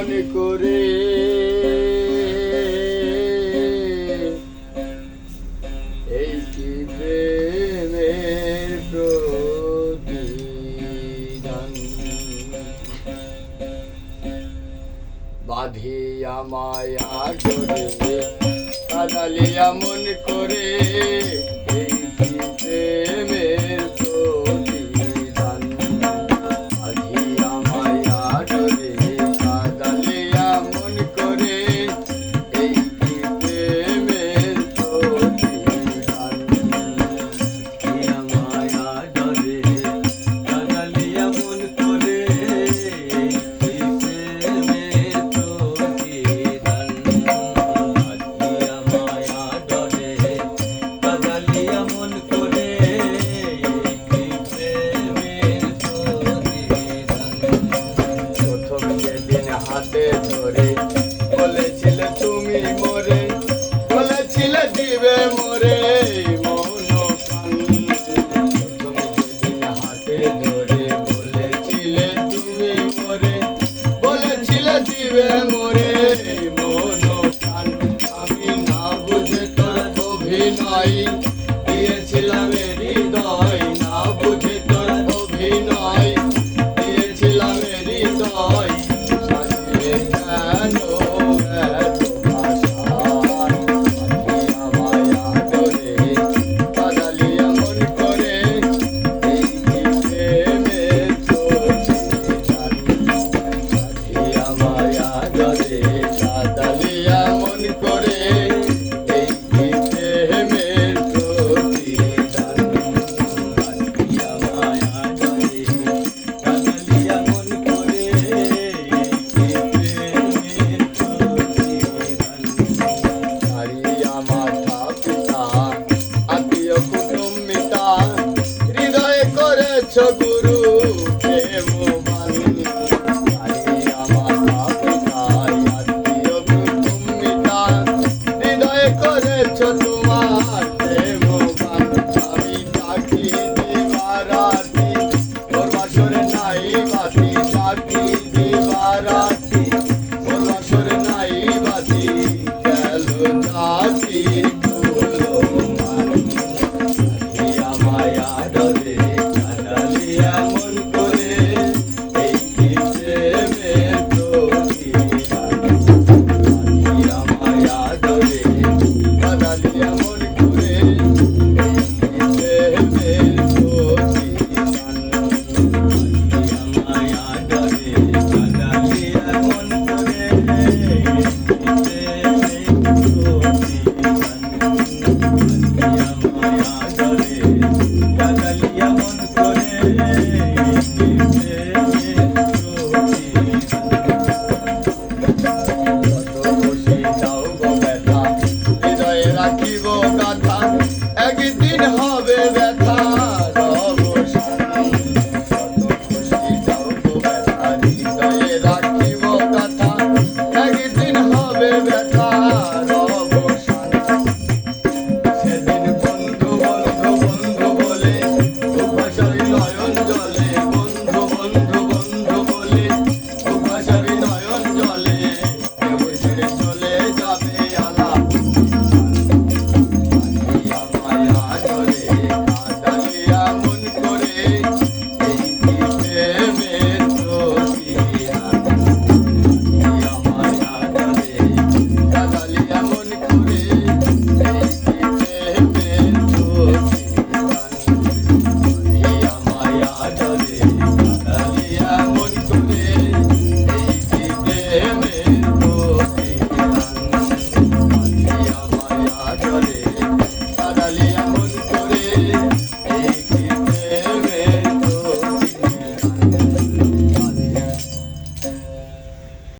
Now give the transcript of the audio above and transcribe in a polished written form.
মনে করে এই কি প্রেমের প্রতিদান বাঁধিয়া মায়া করে কাদালিয়া মন করে এই কি প্রেমের প্রতিদান বাঁধিয়া মায়া করে কাদালিয়া মন করে এই কি প্রেমের প্রতিদান মায়া ডরে কাদালিয়া মন করে এই প্রেমের প্রতিদান বাঁধিয়া মায়া ডরে কাদালিয়া মন করে এই প্রেমের প্রতিদান প্রথম যেদিন হাতে ধরে বলেছিলে তুমি মোরে বলেছিলে দিবে মোরে মৌন প্রাণ প্রথম যেদিন হাতে ধরে বলেছিলে তুমি মোরে বলেছিলে দিবে মোরে